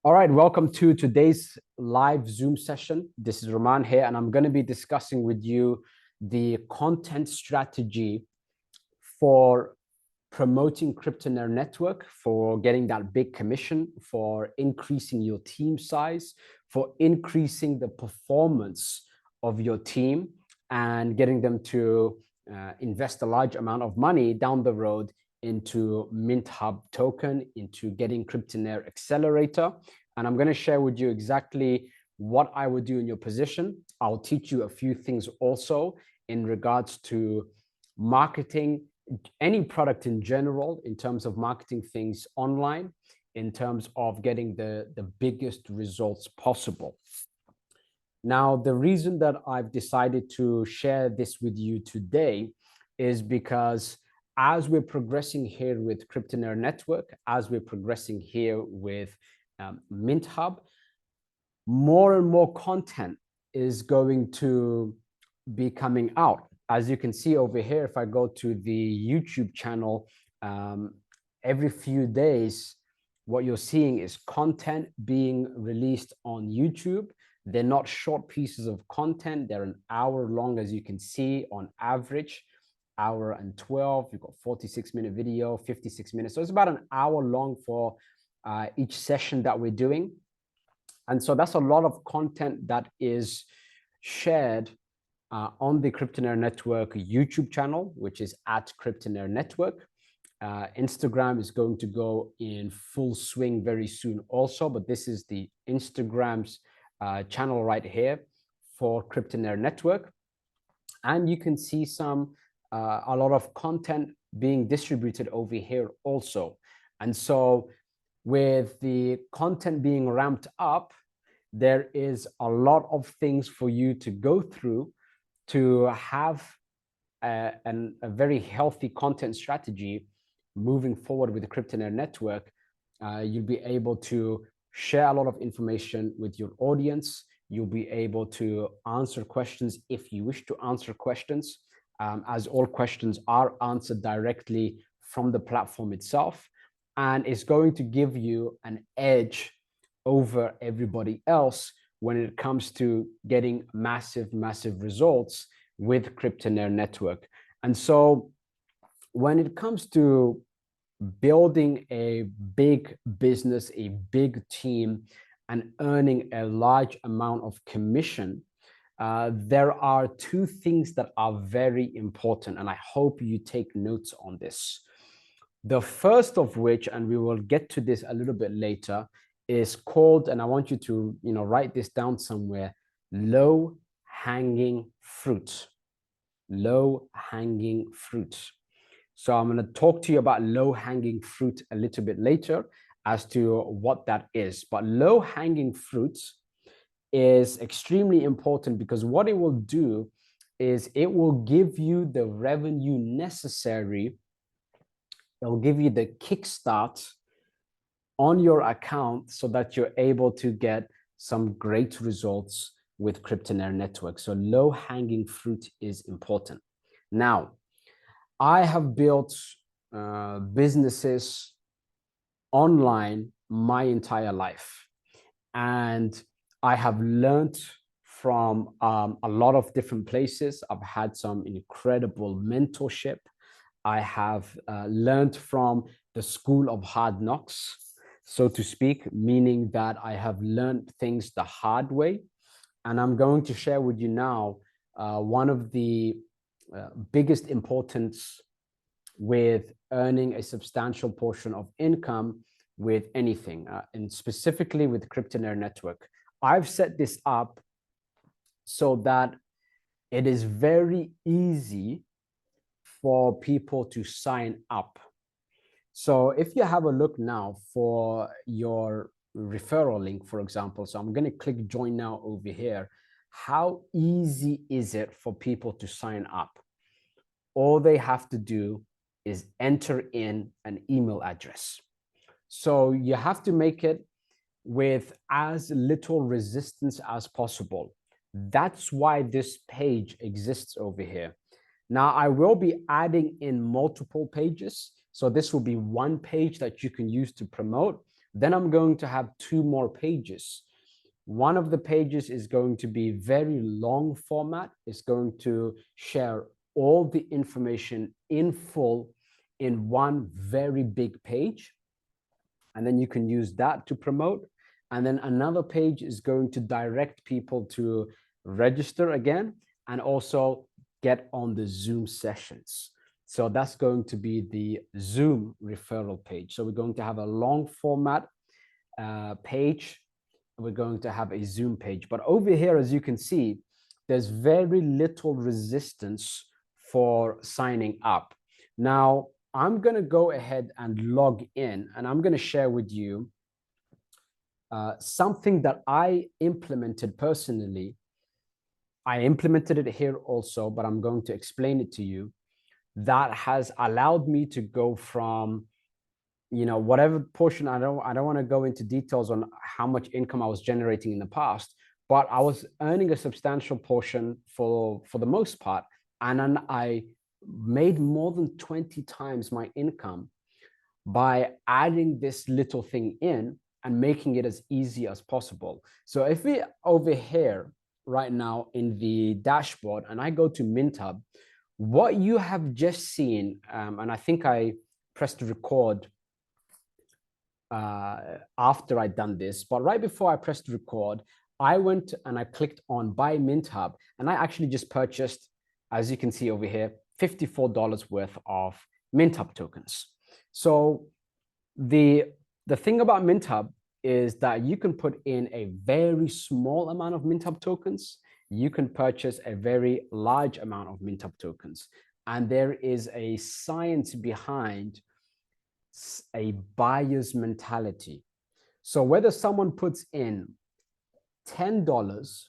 All right, welcome to today's live Zoom session. This is Roman here, and I'm going to be discussing with you the content strategy for promoting Cryptonaire Network, for getting that big commission, for increasing your team size, for increasing the performance of your team, and getting them to invest a large amount of money down the road into Mint Hub token, into getting Cryptonaire Accelerator. And I'm going to share with you exactly what I would do in your position. I'll teach you a few things also in regards to marketing any product in general, in terms of marketing things online, in terms of getting the biggest results possible. Now, the reason that I've decided to share this with you today is because as we're progressing here with Cryptonaire Network, as we're progressing here with Mint Hub, more and more content is going to be coming out. As you can see over here, if I go to the YouTube channel, every few days, what you're seeing is content being released on YouTube. They're not short pieces of content. They're an hour long, as you can see, on average, hour and 12. You've got 46-minute video, 56 minutes. So it's about an hour long for each session that we're doing. And so that's a lot of content that is shared on the Cryptonaire Network YouTube channel, which is at Cryptonaire Network. Instagram is going to go in full swing very soon also, but this is the Instagram's channel right here for Cryptonaire Network. And you can see a lot of content being distributed over here also. And so with the content being ramped up, there is a lot of things for you to go through to have a very healthy content strategy moving forward with the Cryptonaire Network. You'll be able to share a lot of information with your audience. You'll be able to answer questions if you wish to answer questions, as all questions are answered directly from the platform itself. And it's going to give you an edge over everybody else when it comes to getting massive results with Cryptonaire Network. And so when it comes to building a big business, a big team, and earning a large amount of commission, there are two things that are very important, and I hope you take notes on this. The first of which, and we will get to this a little bit later, is called, and I want you to write this down somewhere, low-hanging fruit. Low-hanging fruit. So I'm going to talk to you about low-hanging fruit a little bit later as to what that is. But low-hanging fruit is extremely important because what it will do is it will give you the revenue necessary. It'll give you the kickstart on your account so that you're able to get some great results with Cryptonaire Network. So low-hanging fruit is important. Now, I have built businesses online my entire life, and I have learned from a lot of different places. I've had some incredible mentorship. I have learned from the school of hard knocks, so to speak, meaning that I have learned things the hard way. And I'm going to share with you now one of the biggest importance with earning a substantial portion of income with anything, and specifically with Cryptonaire Network. I've set this up so that it is very easy for people to sign up. So if you have a look now for your referral link, for example, so I'm going to click join now over here. How easy is it for people to sign up? All they have to do is enter in an email address. So you have to make it with as little resistance as possible. That's why this page exists over here. Now, I will be adding in multiple pages. So this will be one page that you can use to promote, Then I'm going to have 2 more pages. One of the pages is going to be very long format. It's going to share all the information in full in one very big page. And then you can use that to promote. And then another page is going to direct people to register again and also get on the Zoom sessions. So that's going to be the Zoom referral page. So we're going to have a long format page. We're going to have a Zoom page. But over here, as you can see, there's very little resistance for signing up. Now, I'm going to go ahead and log in, and I'm going to share with you something that I implemented personally. I implemented it here also, but I'm going to explain it to you. That has allowed me to go from, whatever portion, I don't want to go into details on how much income I was generating in the past, but I was earning a substantial portion for the most part. And then I made more than 20 times my income by adding this little thing in and making it as easy as possible. So if we over here right now in the dashboard and I go to MintHub, what you have just seen, and I think I pressed record after I'd done this, but right before I pressed record, I went and I clicked on buy MintHub, and I actually just purchased, as you can see over here, $54 worth of MintHub tokens. So the thing about MintHub is that you can put in a very small amount of MintHub tokens. You can purchase a very large amount of MintHub tokens. And there is a science behind a buyer's mentality. So whether someone puts in $10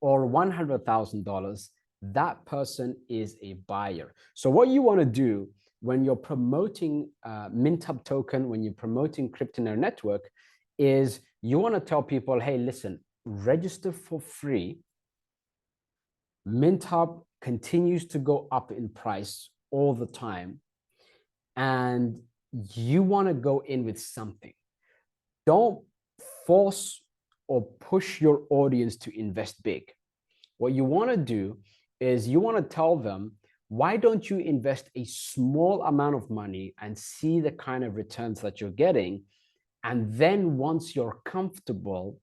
or $100,000, that person is a buyer. So what you want to do when you're promoting MintHub token, when you're promoting Cryptonaire Network, is you want to tell people, hey, listen, register for free. MintHub continues to go up in price all the time. And you want to go in with something. Don't force or push your audience to invest big. What you want to do is you want to tell them, why don't you invest a small amount of money and see the kind of returns that you're getting? And then once you're comfortable,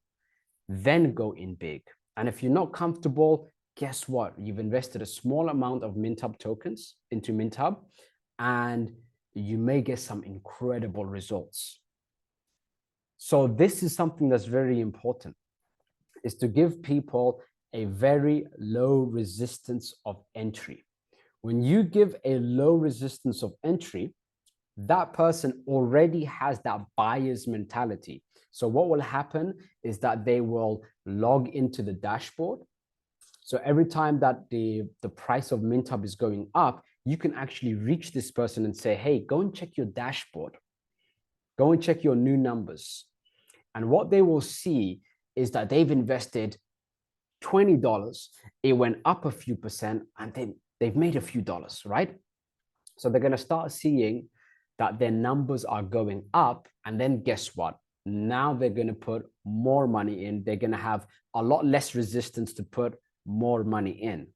then go in big. And if you're not comfortable, guess what? You've invested a small amount of MintHub tokens into MintHub, and you may get some incredible results. So this is something that's very important, is to give people a very low resistance of entry. When you give a low resistance of entry, that person already has that buyer's mentality. So what will happen is that they will log into the dashboard. So every time that the price of MintHub is going up, you can actually reach this person and say, hey, go and check your dashboard. Go and check your new numbers. And what they will see is that they've invested $20, it went up a few percent, and then they've made a few dollars, right? So they're going to start seeing that their numbers are going up. And then guess what? Now they're going to put more money in. They're going to have a lot less resistance to put more money in.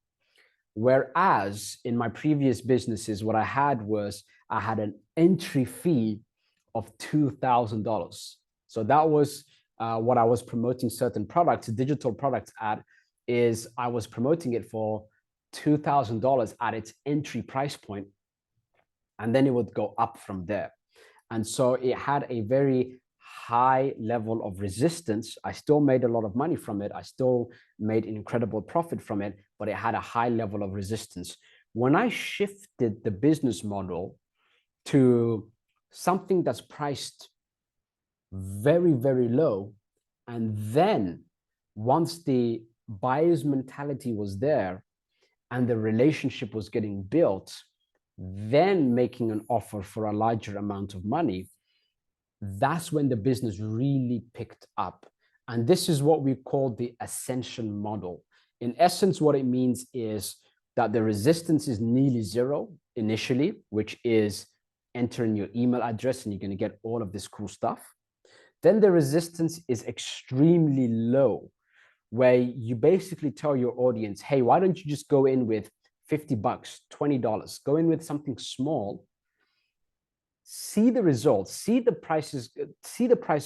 Whereas in my previous businesses, what I had was I had an entry fee of $2,000. So that was what I was promoting certain products, digital products at, is I was promoting it for $2,000 at its entry price point, and then it would go up from there. And so it had a very high level of resistance. I still made a lot of money from it. I still made an incredible profit from it, but it had a high level of resistance. When I shifted the business model to something that's priced very, very low, and then once the buyer's mentality was there and the relationship was getting built, then making an offer for a larger amount of money, that's when the business really picked up. And this is what we call the Ascension model. In essence, what it means is that the resistance is nearly zero initially, which is entering your email address and you're going to get all of this cool stuff. Then the resistance is extremely low, where you basically tell your audience, hey, why don't you just go in with 50 bucks, $20, go in with something small, see the results, see the price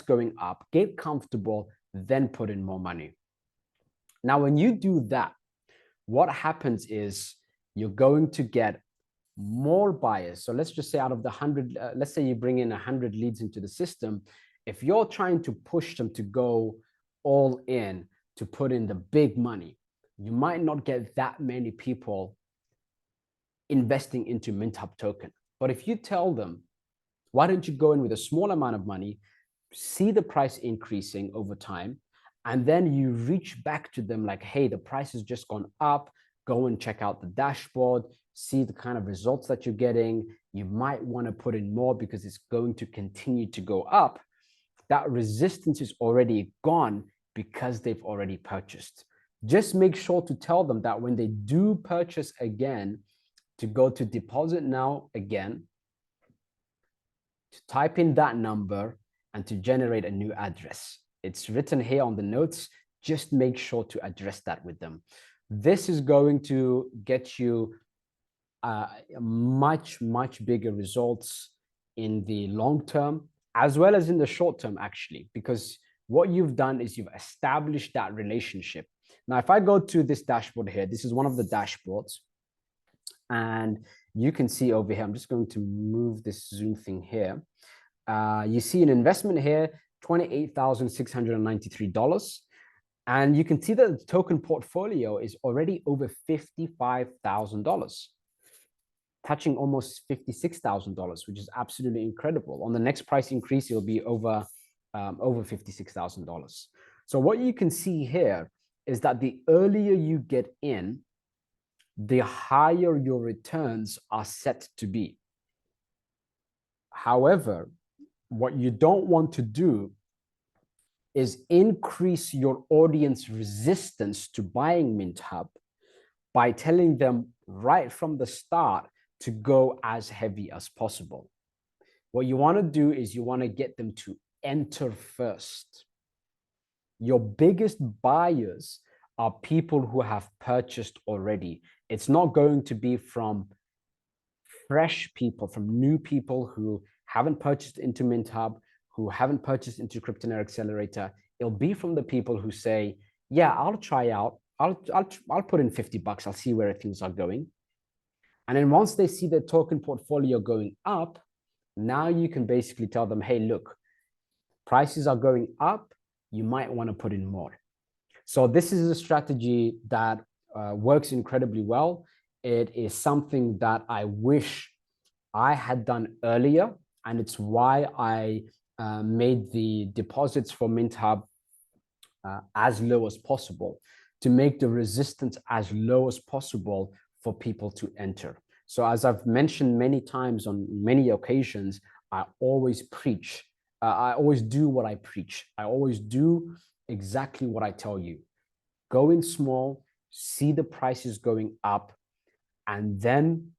going up, get comfortable, then put in more money. Now, when you do that, what happens is you're going to get more buyers. So let's just say out of the 100, let's say you bring in 100 leads into the system. If you're trying to push them to go all in, to put in the big money, you might not get that many people investing into MintHub token. But if you tell them, why don't you go in with a small amount of money, see the price increasing over time, and then you reach back to them like, hey, the price has just gone up, go and check out the dashboard, see the kind of results that you're getting. You might want to put in more because it's going to continue to go up. That resistance is already gone because they've already purchased. Just make sure to tell them that when they do purchase again, to go to deposit now again, to type in that number and to generate a new address. It's written here on the notes. Just make sure to address that with them. This is going to get you much bigger results in the long term, as well as in the short term, actually, because what you've done is you've established that relationship. Now, if I go to this dashboard here, this is one of the dashboards, and you can see over here, I'm just going to move this Zoom thing here. You see an investment here, $28,693. And you can see that the token portfolio is already over $55,000, touching almost $56,000, which is absolutely incredible. On the next price increase, it'll be over $56,000. So what you can see here is that the earlier you get in, the higher your returns are set to be. However, what you don't want to do is increase your audience resistance to buying MintHub by telling them right from the start to go as heavy as possible. What you want to do is you want to get them to enter first. Your biggest buyers are people who have purchased already. It's not going to be from fresh people, from new people who haven't purchased into MintHub, who haven't purchased into Cryptonaire Accelerator. It'll be from the people who say, yeah, I'll try out. I'll put in 50 bucks. I'll see where things are going. And then once they see their token portfolio going up, now you can basically tell them, hey, look, prices are going up. You might want to put in more. So this is a strategy that works incredibly well. It is something that I wish I had done earlier. And it's why I made the deposits for MintHub as low as possible, to make the resistance as low as possible for people to enter. So as I've mentioned many times on many occasions, I always preach. I always do what I preach. I always do exactly what I tell you. Go in small, see the prices going up, and then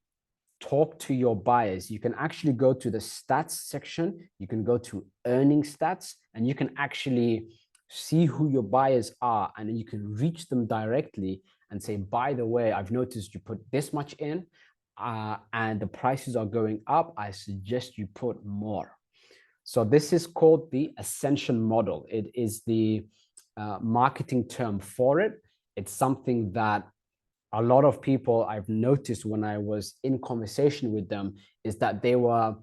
talk to your buyers. You can actually go to the stats section. You can go to earning stats, and you can actually see who your buyers are, and then you can reach them directly and say, by the way, I've noticed you put this much in and the prices are going up. I suggest you put more. So this is called the Ascension model. It is the marketing term for it. It's something that a lot of people I've noticed when I was in conversation with them is that they were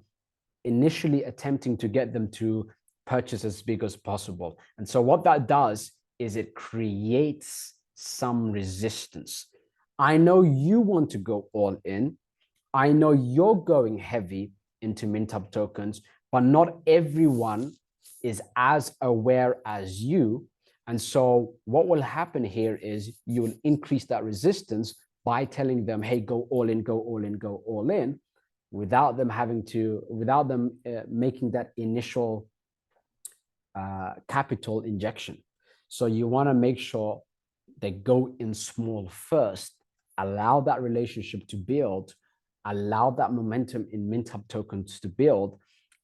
initially attempting to get them to purchase as big as possible. And so what that does is it creates some resistance. I know you want to go all in. I know you're going heavy into MintHub tokens, but not everyone is as aware as you. And so what will happen here is you will increase that resistance by telling them, hey, go all in, go all in, go all in, without them making that initial capital injection. So you want to make sure they go in small first, allow that relationship to build, allow that momentum in MintHub tokens to build,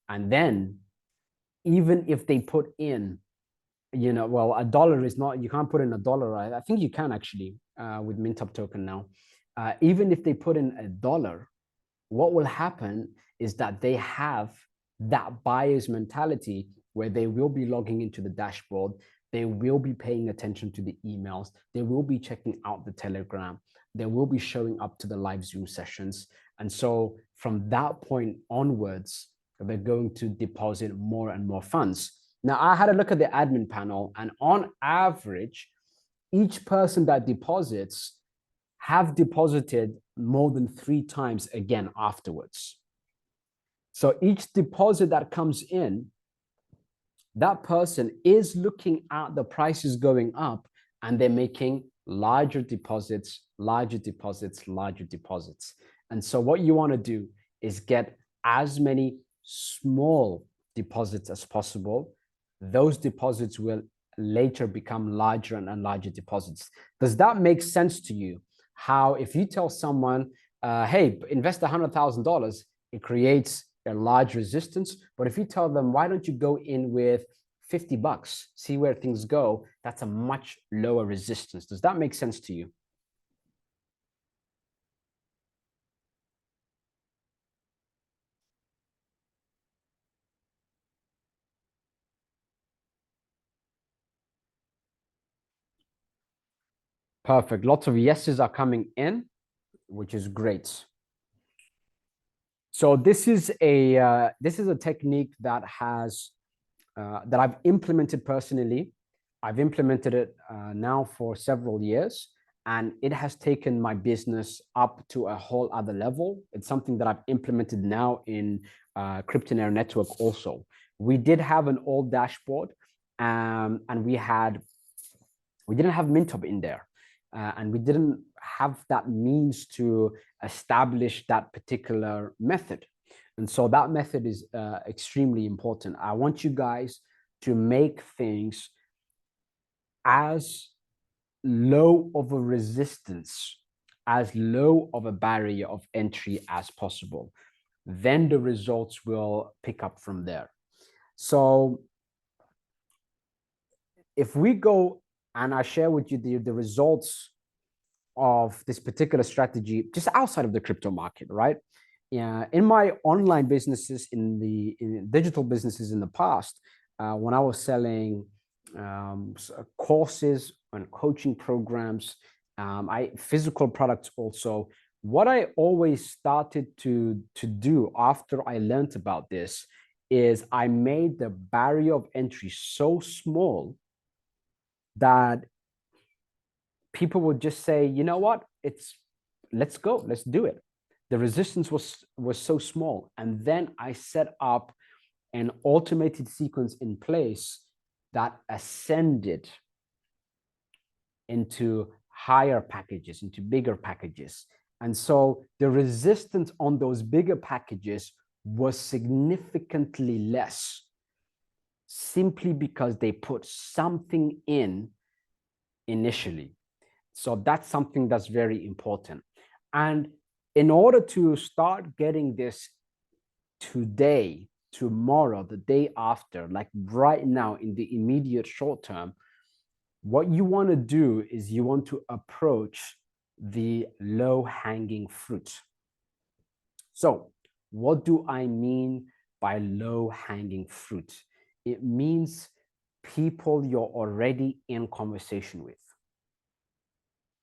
and then even if they put in, well, a dollar is not, you can't put in a dollar, right? I think you can actually with Mintup token now. Even if they put in a dollar, what will happen is that they have that buyer's mentality where they will be logging into the dashboard, they will be paying attention to the emails, they will be checking out the Telegram, they will be showing up to the live Zoom sessions. And so from that point onwards, they're going to deposit more and more funds. Now, I had a look at the admin panel, and on average, each person that deposits have deposited more than 3 times again afterwards. So each deposit that comes in, that person is looking at the prices going up, and they're making larger deposits, larger deposits, larger deposits. And so what you want to do is get as many small deposits as possible. Those deposits will later become larger and larger deposits. Does that make sense to you? How if you tell someone, hey, invest $100,000, it creates a large resistance. But if you tell them, why don't you go in with $50, see where things go, that's a much lower resistance. Does that make sense to you? Perfect. Lots of yeses are coming in, which is great. So this is a technique that that I've implemented personally. I've implemented it now for several years, and it has taken my business up to a whole other level. It's something that I've implemented now in Cryptonaire Network also. We did have an old dashboard, and we didn't have Mintup in there, and we didn't have that means to establish that particular method. And so that method is extremely important. I want you guys to make things as low of a resistance, as low of a barrier of entry as possible. Then the results will pick up from there. So if we go and I share with you the results of this particular strategy just outside of the crypto market, right? Yeah, in my online businesses, in digital businesses in the past, when I was selling courses and coaching programs, physical products also. What I always started to do after I learned about this is I made the barrier of entry so small that people would just say, you know what, let's go, let's do it. The resistance was so small. And then I set up an automated sequence in place that ascended into higher packages, into bigger packages. And so the resistance on those bigger packages was significantly less, simply because they put something in initially. So that's something that's very important. And in order to start getting this today, tomorrow, the day after, like right now in the immediate short term, what you want to do is you want to approach the low-hanging fruit. So what do I mean by low-hanging fruit? It means people you're already in conversation with.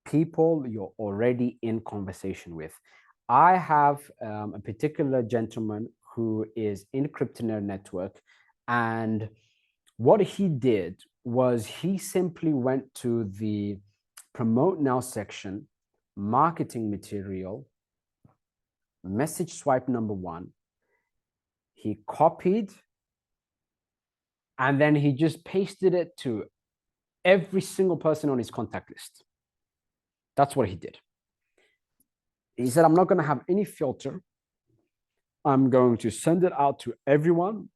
People you're already in conversation with. I have a particular gentleman who is in Cryptonaire Network, and what he did was he simply went to the Promote Now section, marketing material, message swipe number 1. He copied, and then he just pasted it to every single person on his contact list. That's what he did. He said, I'm not going to have any filter. I'm going to send it out to everyone,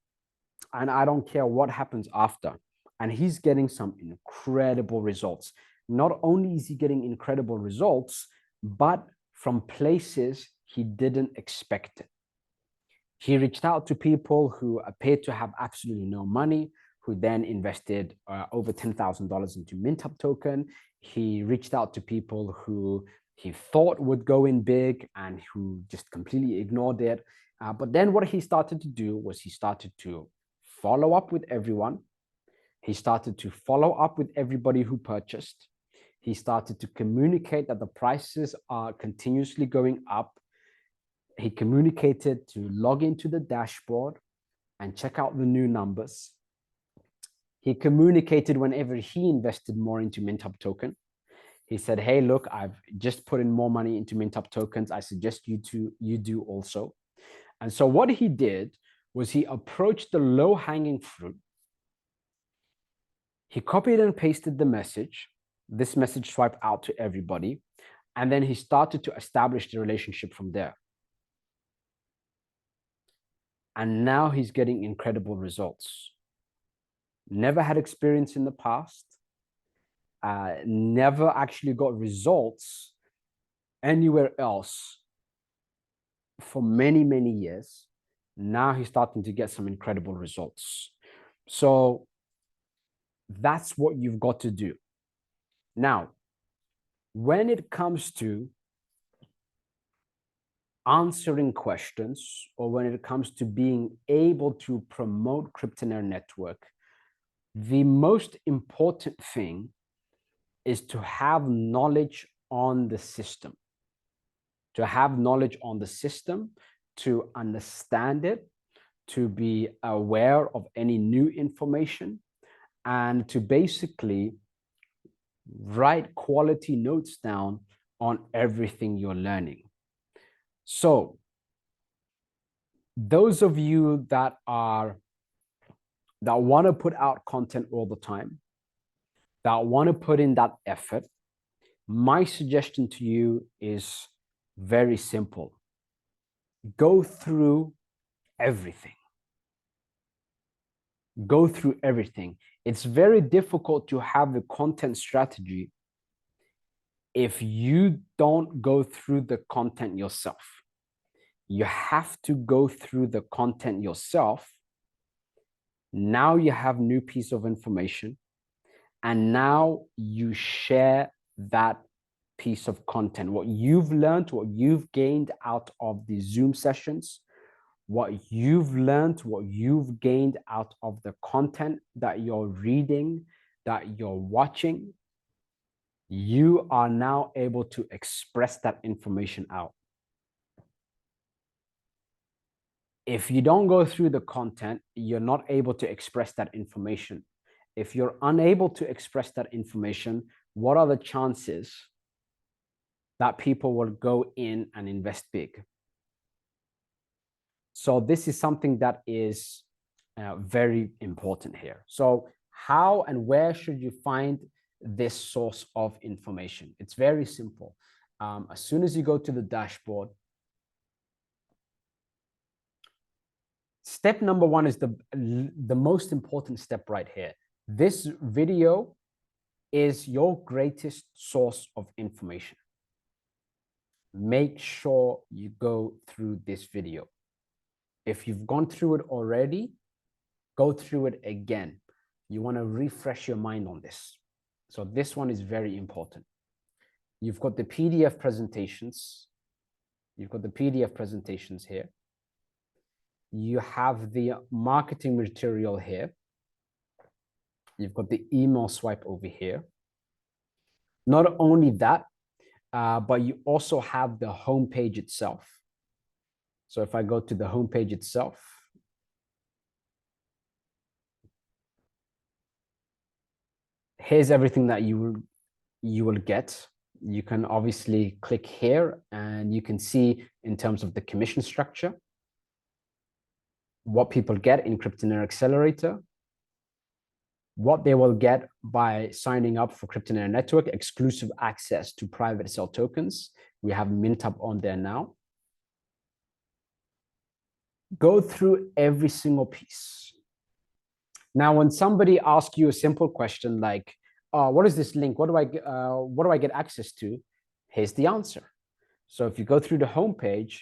and I don't care what happens after. And he's getting some incredible results. Not only is he getting incredible results, but from places he didn't expect it. He reached out to people who appeared to have absolutely no money, who then invested over $10,000 into Mintup token. He reached out to people who he thought would go in big and who just completely ignored it. But then what he started to do was he started to follow up with everyone. He started to follow up with everybody who purchased. He started to communicate that the prices are continuously going up. He communicated to log into the dashboard and check out the new numbers. He communicated whenever he invested more into Mintup token. He said, hey, look, I've just put in more money into Mintup tokens. I suggest you do also. And so what he did was he approached the low-hanging fruit. He copied and pasted the message. This message swiped out to everybody. And then he started to establish the relationship from there. And now he's getting incredible results. Never had experience in the past. Never actually got results anywhere else for many, many years. Now he's starting to get some incredible results. So that's what you've got to do. Now, when it comes to answering questions, or when it comes to being able to promote Cryptonaire Network, the most important thing is to have knowledge on the system. To have knowledge on the system, to understand it, to be aware of any new information, and to basically write quality notes down on everything you're learning. So those of you that want to put out content all the time, that want to put in that effort, my suggestion to you is very simple. Go through everything. Go through everything. It's very difficult to have a content strategy if you don't go through the content yourself. You have to go through the content yourself. Now you have new piece of information, and now you share that piece of content, what you've learned, what you've gained out of the Zoom sessions, what you've learned, what you've gained out of the content that you're reading, that you're watching. You are now able to express that information out. If you don't go through the content, you're not able to express that information. If you're unable to express that information, what are the chances that people will go in and invest big? So this is something that is very important here. So how and where should you find this source of information? It's very simple. As soon as you go to the dashboard, step number one is the most important step right here. This video is your greatest source of information. Make sure you go through this video. If you've gone through it already, go through it again. You want to refresh your mind on this. So this one is very important. You've got the PDF presentations. You've got the PDF presentations here. You have the marketing material here. You've got the email swipe over here. Not only that, but you also have the homepage itself. So if I go to the homepage itself, here's everything that you will get. You can obviously click here and you can see in terms of the commission structure, what people get in Cryptonaire Accelerator, what they will get by signing up for Cryptonaire Network, exclusive access to private sale tokens. We have Mintup on there now. Go through every single piece. Now, when somebody asks you a simple question like, what is this link? What do I get access to? Here's the answer. So if you go through the homepage,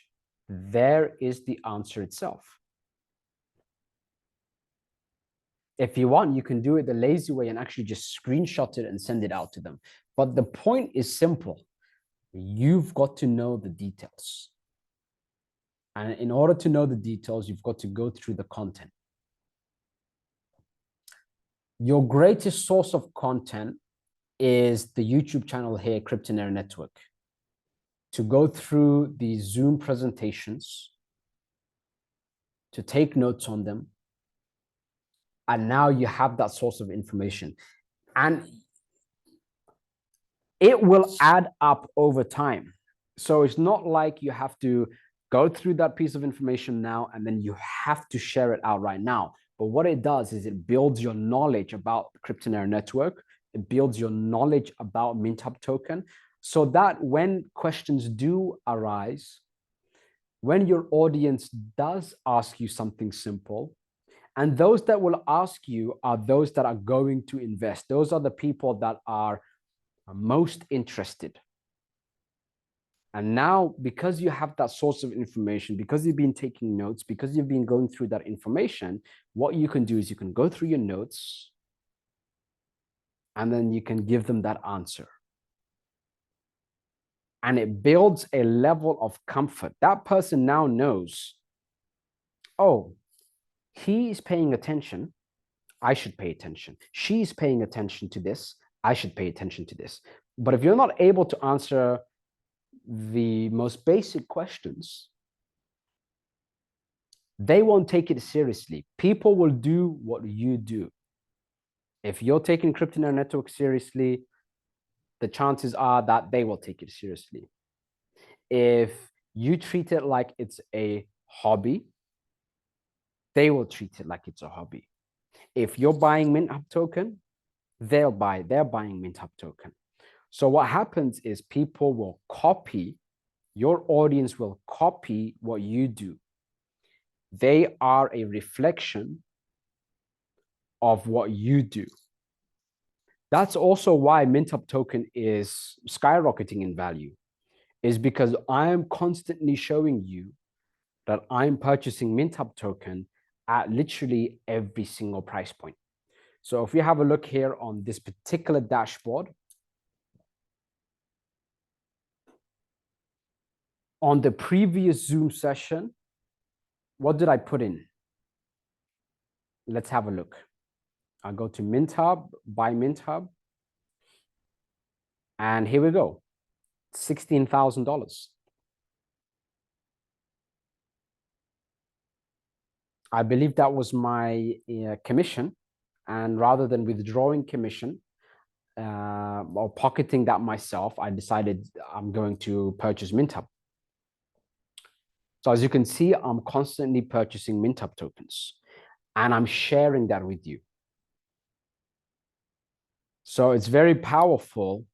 There is the answer itself. If you want, you can do it the lazy way and actually just screenshot it and send it out to them. But the point is simple. You've got to know the details. And in order to know the details, you've got to go through the content. Your greatest source of content is the YouTube channel here, Cryptonaire Network. To go through the Zoom presentations, to take notes on them, and now you have that source of information. And it will add up over time. So it's not like you have to go through that piece of information now and then you have to share it out right now. But what it does is it builds your knowledge about Cryptonaire Network. It builds your knowledge about MintHub token so that when questions do arise, when your audience does ask you something simple, and those that will ask you are those that are going to invest. Those are the people that are most interested. And now, because you have that source of information, because you've been taking notes, because you've been going through that information, what you can do is you can go through your notes and then you can give them that answer. And it builds a level of comfort. That person now knows, oh, he is paying attention. I should pay attention. She's paying attention to this. I should pay attention to this. But if you're not able to answer the most basic questions, they won't take it seriously. People will do what you do. If you're taking Cryptonaire Network seriously, the chances are that they will take it seriously. If you treat it like it's a hobby, they will treat it like it's a hobby. If you're buying MintHub token, they're buying MintHub token. So what happens is people will copy, your audience will copy what you do. They are a reflection of what you do. That's also why MintHub token is skyrocketing in value, is because I am constantly showing you that I'm purchasing MintHub token at literally every single price point. So if we have a look here on this particular dashboard, on the previous Zoom session, what did I put in? Let's have a look. I'll go to MintHub, buy MintHub. And here we go, $16,000. I believe that was my commission. And rather than withdrawing commission or pocketing that myself, I decided I'm going to purchase MintHub. So as you can see, I'm constantly purchasing MintHub tokens and I'm sharing that with you. So it's very powerful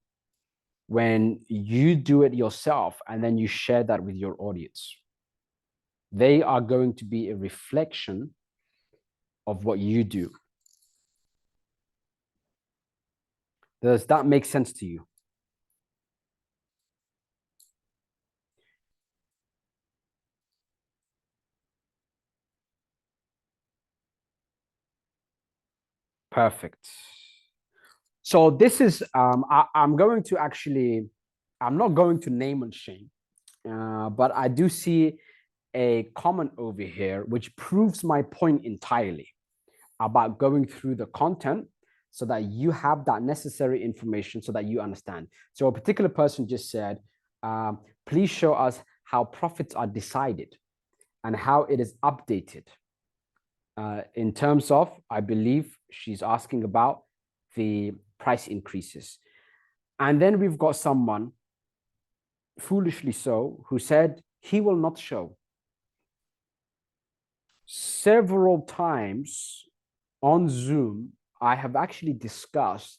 when you do it yourself and then you share that with your audience. They are going to be a reflection of what you do. Does that make sense to you? Perfect. So this is, I'm going to actually, I'm not going to name and shame, but I do see a comment over here, which proves my point entirely about going through the content so that you have that necessary information so that you understand. So a particular person just said, please show us how profits are decided and how it is updated. In terms of, I believe she's asking about the price increases. And then we've got someone, foolishly so, who said he will not show. Several times on Zoom, I have actually discussed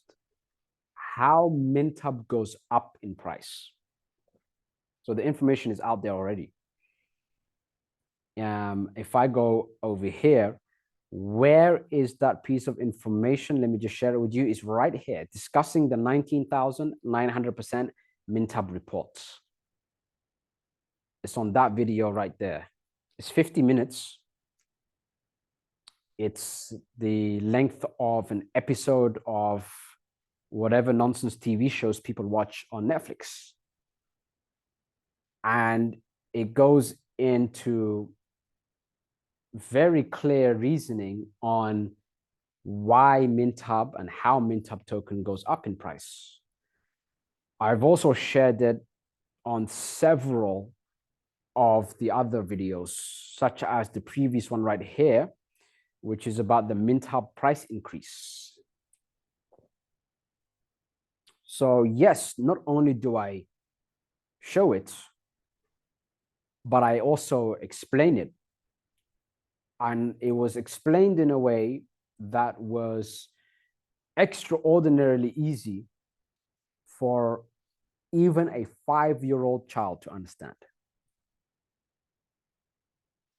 how MintHub goes up in price. So the information is out there already. If I go over here, where is that piece of information? Let me just share it with you. It's right here, discussing the 19,900% MintHub reports. It's on that video right there. It's 50 minutes. It's the length of an episode of whatever nonsense TV shows people watch on Netflix. And it goes into very clear reasoning on why MintHub and how MintHub token goes up in price. I've also shared it on several of the other videos, such as the previous one right here, which is about the MintHub price increase. So yes, not only do I show it, but I also explain it. And it was explained in a way that was extraordinarily easy for even a 5-year-old child to understand.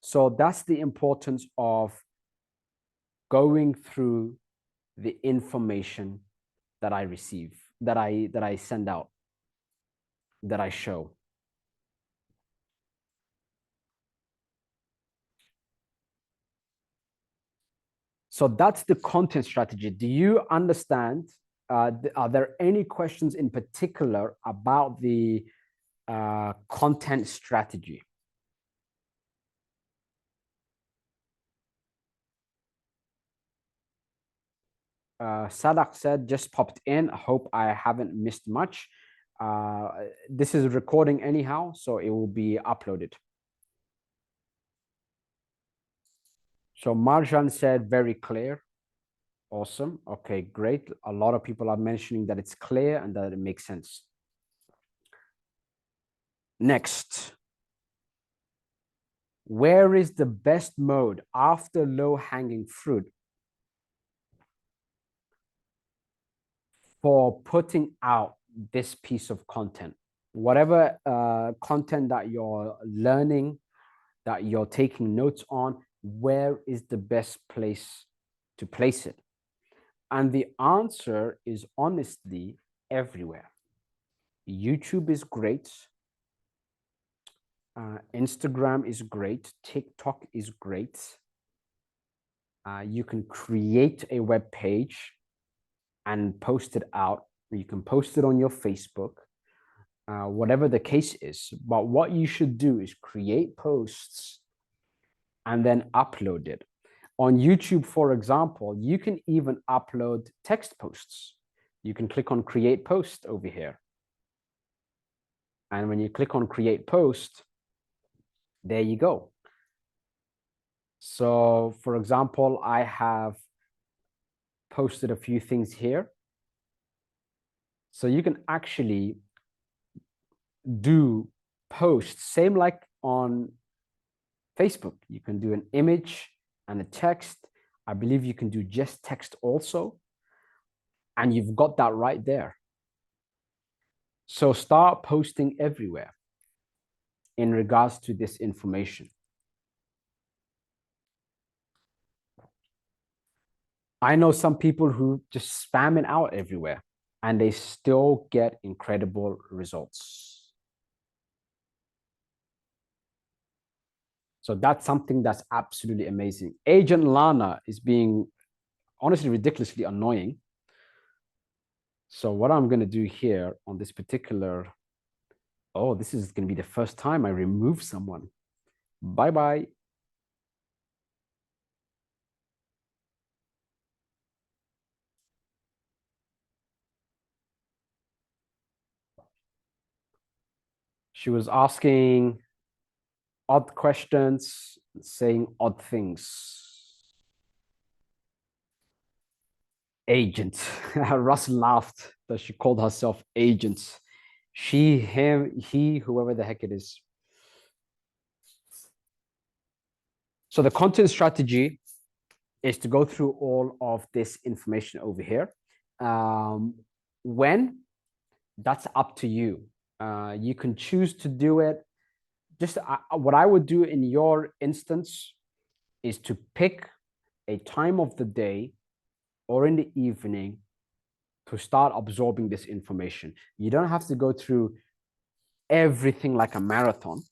So that's the importance of going through the information that I receive, that I send out, that I show. So that's the content strategy. Do you understand? Are there any questions in particular about the content strategy? Sadak said, just popped in. I hope I haven't missed much. This is a recording anyhow, so it will be uploaded. So Marjan said, very clear. Awesome. Okay, great. A lot of people are mentioning that it's clear and that it makes sense. Next. Where is the best mode after low-hanging fruit for putting out this piece of content? Whatever content that you're learning, that you're taking notes on, where is the best place to place it? And the answer is honestly everywhere. YouTube is great. Instagram is great. TikTok is great. You can create a web page and post it out. You can post it on your Facebook, whatever the case is. But what you should do is create posts and then upload it. On YouTube, for example, you can even upload text posts. You can click on create post over here. And when you click on create post, there you go. So for example, I have posted a few things here. So you can actually do posts, same like on Facebook. You can do an image and a text. I believe you can do just text also. And you've got that right there. So start posting everywhere in regards to this information. I know some people who just spam it out everywhere and they still get incredible results. So that's something that's absolutely amazing. Agent Lana is being honestly ridiculously annoying. So what I'm going to do here on this particular, oh, this is going to be the first time I remove someone. Bye-bye. She was asking odd questions, saying odd things. Agent. Russ laughed that she called herself agent. She, him, he, whoever the heck it is. So the content strategy is to go through all of this information over here. When? That's up to you. You can choose to do it. Just what I would do in your instance is to pick a time of the day or in the evening to start absorbing this information. You don't have to go through everything like a marathon.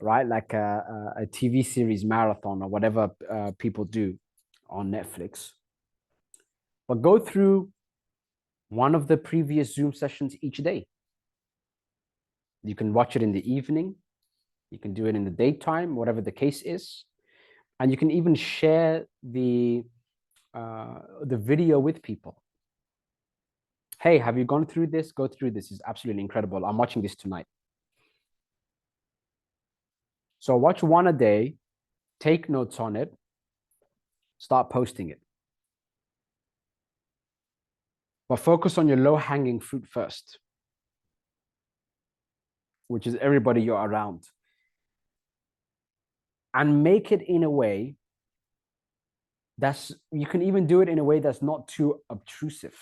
right? Like a TV series marathon or whatever people do on Netflix. But go through one of the previous Zoom sessions each day. You can watch it in the evening. You can do it in the daytime, whatever the case is. And you can even share the video with people. Hey, have you gone through this? Go through this. It's absolutely incredible. I'm watching this tonight. So watch one a day, take notes on it, start posting it. But focus on your low-hanging fruit first, which is everybody you're around. And make it in a way you can even do it in a way that's not too obtrusive.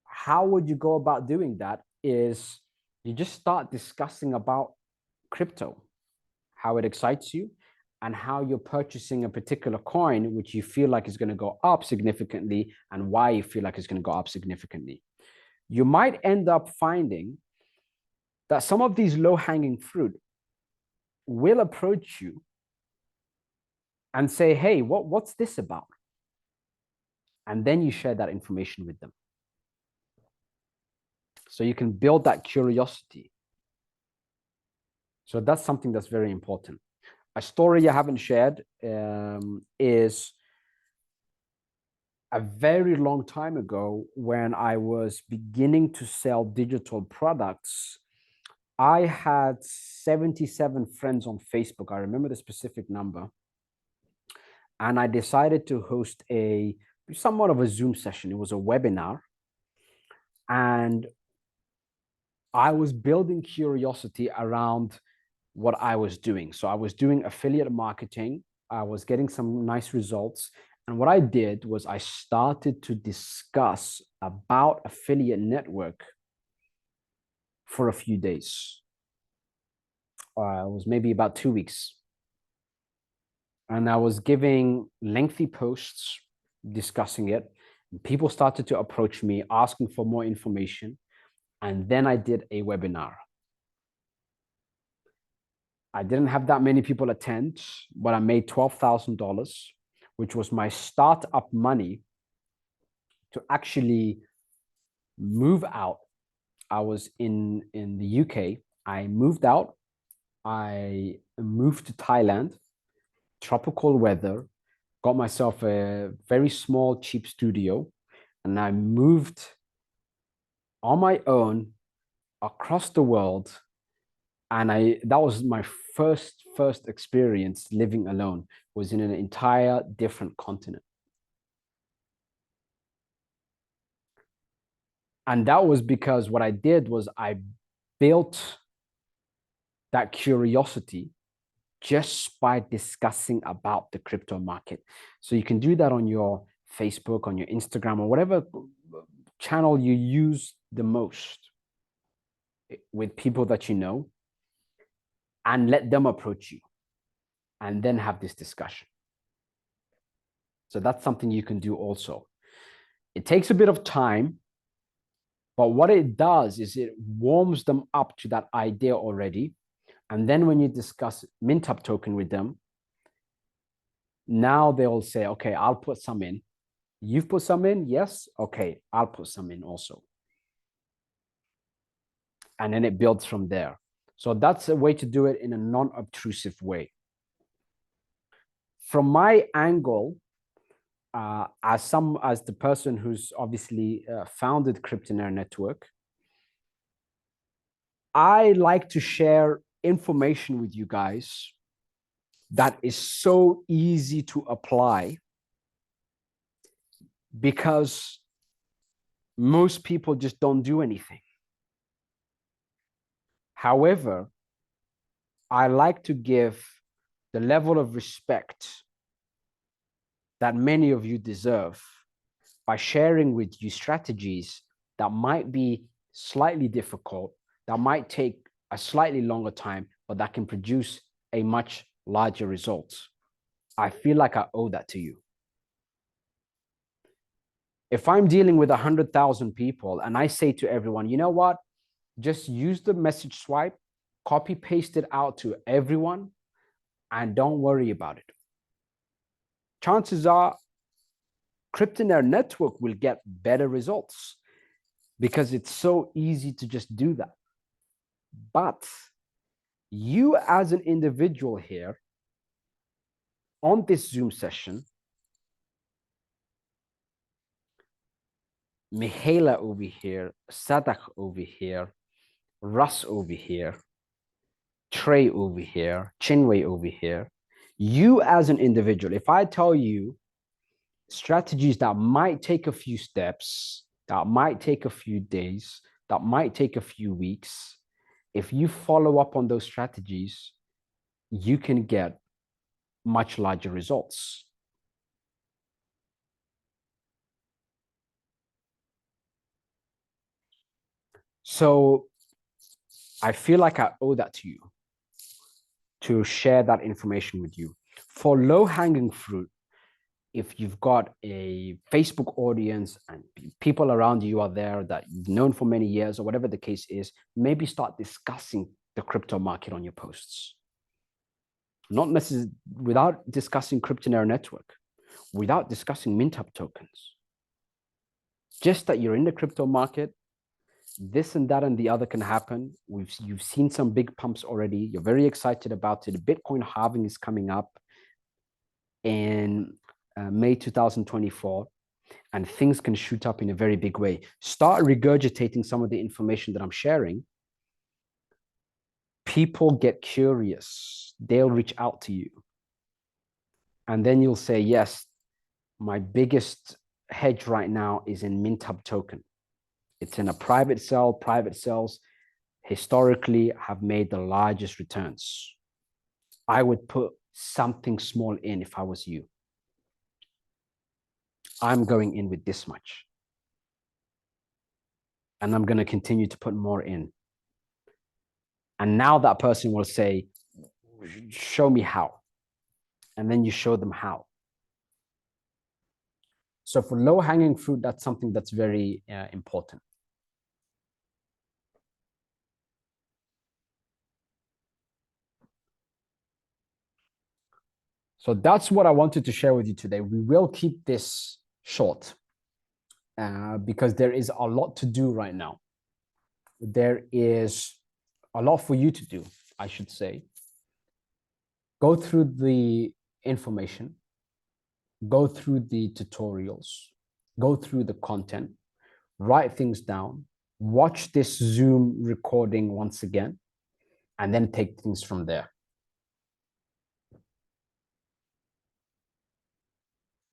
How would you go about doing that is you just start discussing about crypto, how it excites you, and how you're purchasing a particular coin, which you feel like is going to go up significantly, and why you feel like it's going to go up significantly. You might end up finding that some of these low-hanging fruit will approach you and say, hey, what's this about? And then you share that information with them. So you can build that curiosity. So that's something that's very important. A story I haven't shared is a very long time ago when I was beginning to sell digital products. I had 77 friends on Facebook. I remember the specific number. And I decided to host somewhat of a Zoom session. It was a webinar. And I was building curiosity around what I was doing. So I was doing affiliate marketing. I was getting some nice results. And what I did was I started to discuss about affiliate network for a few days. It was maybe about 2 weeks. And I was giving lengthy posts discussing it. People started to approach me asking for more information. And then I did a webinar. I didn't have that many people attend, but I made $12,000, which was my startup money to actually move out. I was in the UK. I moved out. I moved to Thailand, tropical weather, got myself a very small, cheap studio, and I moved on my own across the world. And that was my first experience living alone, was in an entire different continent. And that was because what I did was I built that curiosity just by discussing about the crypto market. So you can do that on your Facebook, on your Instagram, or whatever channel you use the most with people that you know, and let them approach you and then have this discussion. So that's something you can do also. It takes a bit of time, but what it does is it warms them up to that idea already. And then when you discuss Mintup token with them, now they'll say, okay, I'll put some in. You've put some in? Yes. Okay, I'll put some in also. And then it builds from there. So that's a way to do it in a non-obtrusive way. From my angle, as the person who's obviously founded Cryptonaire Network, I like to share information with you guys that is so easy to apply, because most people just don't do anything. However, I like to give the level of respect that many of you deserve by sharing with you strategies that might be slightly difficult, that might take a slightly longer time, but that can produce a much larger result. I feel like I owe that to you. If I'm dealing with 100,000 people and I say to everyone, you know what, just use the message swipe copy paste it out to everyone, and don't worry about it. Chances are Cryptonaire Network will get better results because it's so easy to just do that. But you as an individual here on this Zoom session, Mihaela over here, Sadak over here, Russ over here, Trey over here, Chinwei over here, you as an individual, if I tell you strategies that might take a few steps, that might take a few days, that might take a few weeks, if you follow up on those strategies, you can get much larger results. So I feel like I owe that to you, to share that information with you. For low-hanging fruit, if you've got a Facebook audience and people around you are there that you've known for many years or whatever the case is, maybe start discussing the crypto market on your posts. Not necessarily without discussing Cryptonaire Network, without discussing MintUp tokens. Just that you're in the crypto market, this and that and the other can happen. You've seen some big pumps already. You're very excited about it. Bitcoin halving is coming up in May 2024, and things can shoot up in a very big way. Start regurgitating some of the information that I'm sharing. People get curious. They'll reach out to you. And then you'll say, yes, my biggest hedge right now is in MintUp token. It's in a private sell. Private sales historically have made the largest returns. I would put something small in if I was you. I'm going in with this much. And I'm going to continue to put more in. And now that person will say, show me how. And then you show them how. So for low-hanging fruit, that's something that's very important. So that's what I wanted to share with you today. We will keep this short because there is a lot to do right now. There is a lot for you to do, I should say. Go through the information, go through the tutorials, go through the content, write things down, watch this Zoom recording once again, and then take things from there.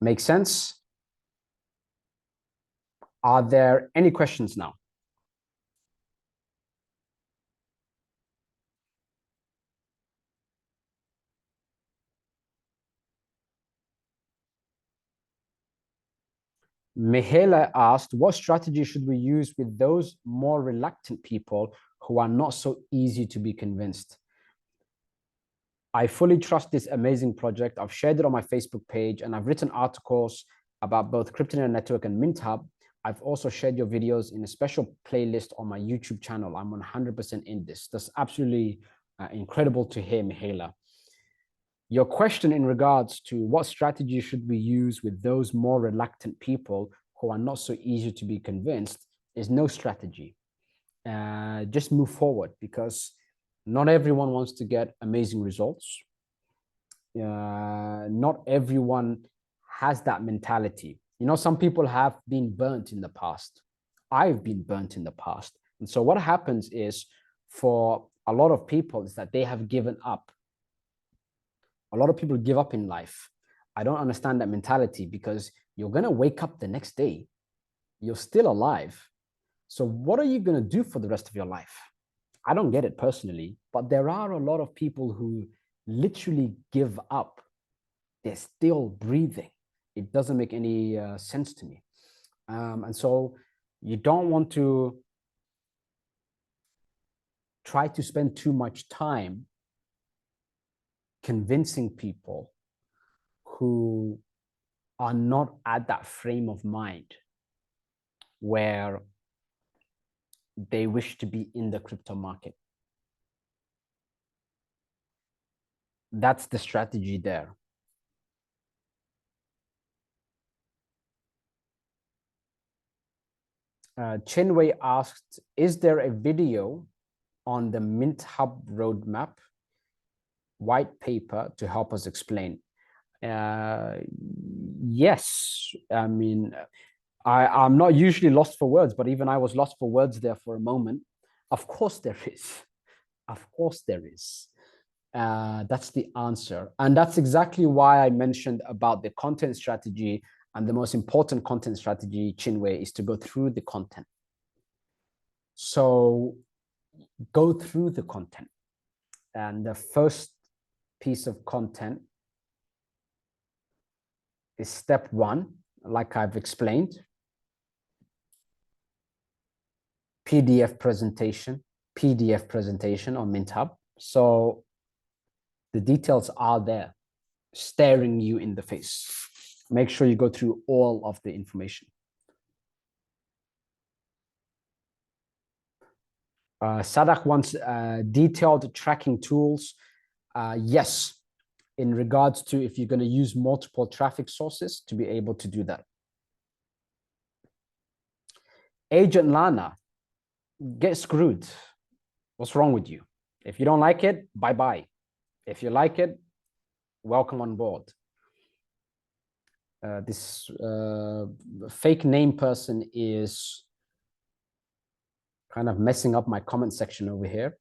Make sense? Are there any questions now? Mihaela asked, what strategy should we use with those more reluctant people who are not so easy to be convinced? I fully trust this amazing project. I've shared it on my Facebook page, and I've written articles about both Cryptonaire Network and MintHub. I've also shared your videos in a special playlist on my YouTube channel. I'm 100% in this. That's absolutely incredible to hear, Mihaela. Your question in regards to what strategy should we use with those more reluctant people who are not so easy to be convinced is no strategy. Just move forward, because not everyone wants to get amazing results. Not everyone has that mentality. You know, some people have been burnt in the past. I've been burnt in the past. And so what happens is, for a lot of people, is that they have given up. A lot of people give up in life. I don't understand that mentality, because you're going to wake up the next day. You're still alive. So what are you going to do for the rest of your life? I don't get it personally, but there are a lot of people who literally give up. They're still breathing. It doesn't make any sense to me. And so you don't want to try to spend too much time convincing people who are not at that frame of mind where they wish to be in the crypto market. That's the strategy there. Chinwei asked, is there a video on the Mint Hub roadmap white paper to help us explain? Yes. I mean, I'm not usually lost for words, but even I was lost for words there for a moment. Of course there is. Of course there is. That's the answer. And that's exactly why I mentioned about the content strategy. And the most important content strategy, Chinwei, is to go through the content. So go through the content. And the first piece of content is step one, like I've explained. PDF presentation on MintHub. So the details are there, staring you in the face. Make sure you go through all of the information. Sadak wants detailed tracking tools. Yes, in regards to if you're going to use multiple traffic sources to be able to do that. Agent Lana, get screwed. What's wrong with you? If you don't like it, bye-bye. If you like it, welcome on board. This fake name person is kind of messing up my comment section over here.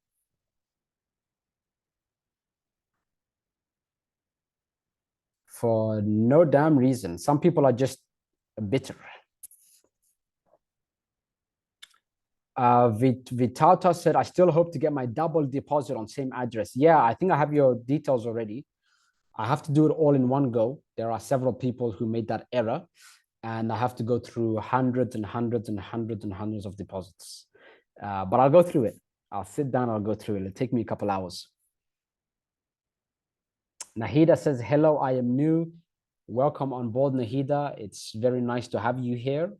For no damn reason. Some people are just bitter. Vitauta said, I still hope to get my double deposit on same address. Yeah, I think I have your details already. I have to do it all in one go. There are several people who made that error, and I have to go through hundreds and hundreds and hundreds and hundreds of deposits. But I'll go through it. I'll sit down, I'll go through it. It'll take me a couple hours. Nahida says, hello, I am new. Welcome on board, Nahida. It's very nice to have you here.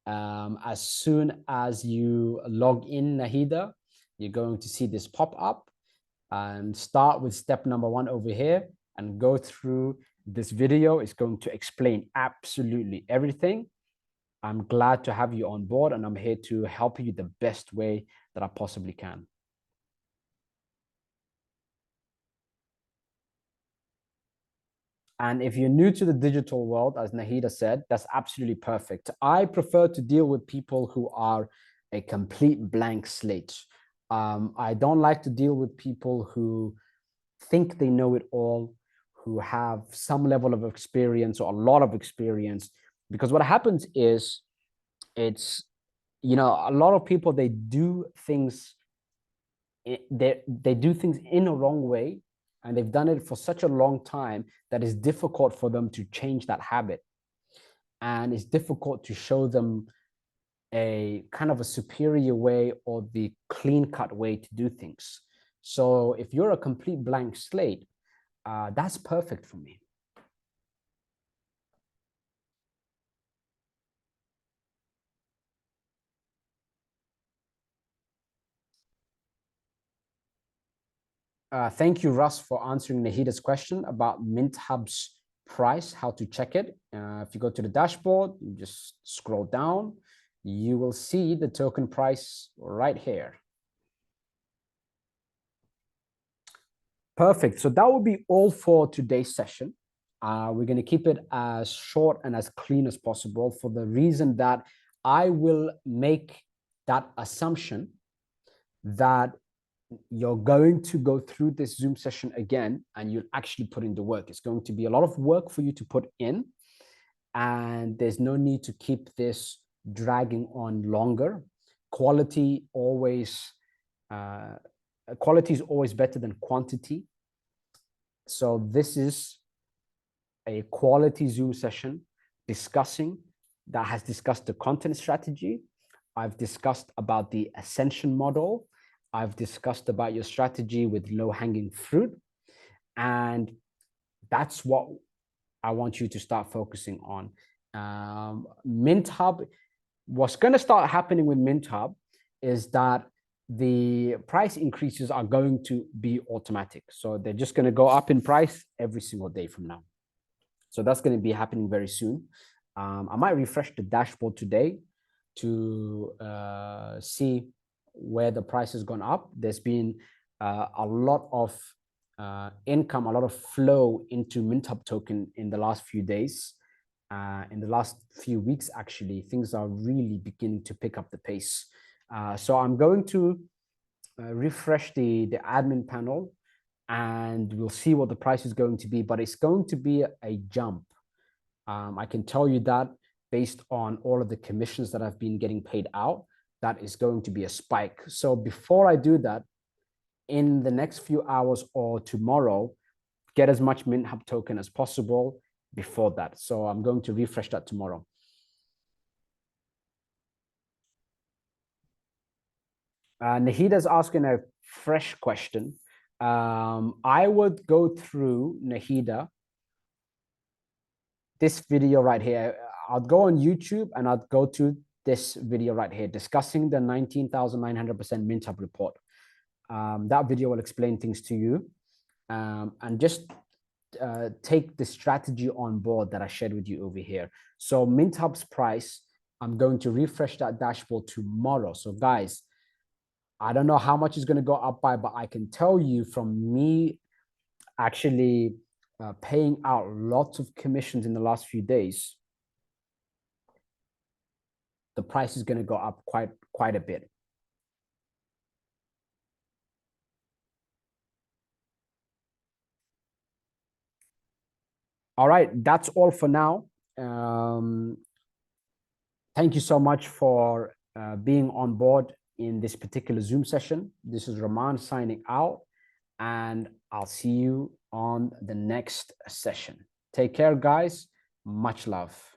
As soon as you log in, Nahida, you're going to see this pop up, and start with step number one over here and go through this video. It's going to explain absolutely everything. I'm glad to have you on board, and I'm here to help you the best way that I possibly can. And if you're new to the digital world, as Nahida said, that's absolutely perfect. I prefer to deal with people who are a complete blank slate. I don't like to deal with people who think they know it all, who have some level of experience or a lot of experience. Because what happens is, it's, you know, a lot of people, they do things in a wrong way, and they've done it for such a long time that it's difficult for them to change that habit, and it's difficult to show them a kind of a superior way or the clean-cut way to do things. So if you're a complete blank slate, that's perfect for me. Thank you, Russ, for answering Nahida's question about Mint Hub's price, how to check it. If you go to the dashboard, you just scroll down, you will see the token price right here. Perfect. So that will be all for today's session. We're going to keep it as short and as clean as possible, for the reason that I will make that assumption that you're going to go through this Zoom session again and you'll actually put in the work. It's going to be a lot of work for you to put in, and there's no need to keep this dragging on longer. Quality is always better than quantity. So this is a quality Zoom session that has discussed the content strategy. I've discussed about the Ascension model. I've discussed about your strategy with low-hanging fruit. And that's what I want you to start focusing on. Mint Hub, what's going to start happening with Mint Hub is that the price increases are going to be automatic. So they're just going to go up in price every single day from now. So that's going to be happening very soon. I might refresh the dashboard today to see where the price has gone up. There's been a lot of income, a lot of flow into MintHub token in the last few days. In the last few weeks, actually, things are really beginning to pick up the pace. So I'm going to refresh the admin panel, and we'll see what the price is going to be, but it's going to be a jump. I can tell you that based on all of the commissions that I've been getting paid out, that is going to be a spike. So before I do that, in the next few hours or tomorrow, get as much MintHub token as possible before that. So I'm going to refresh that tomorrow. Nahida's asking a fresh question. I would go through, Nahida, this video right here. I'd go on YouTube and I'd go to this video right here discussing the 19,900% MintHub report. That video will explain things to you, and just take the strategy on board that I shared with you over here. So MintHub's price, I'm going to refresh that dashboard tomorrow. So guys, I don't know how much it's going to go up by, but I can tell you from me actually paying out lots of commissions in the last few days, the price is going to go up quite a bit. All right, that's all for now. Thank you so much for being on board in this particular Zoom session. This is Rahman signing out, and I'll see you on the next session. Take care, guys. Much love.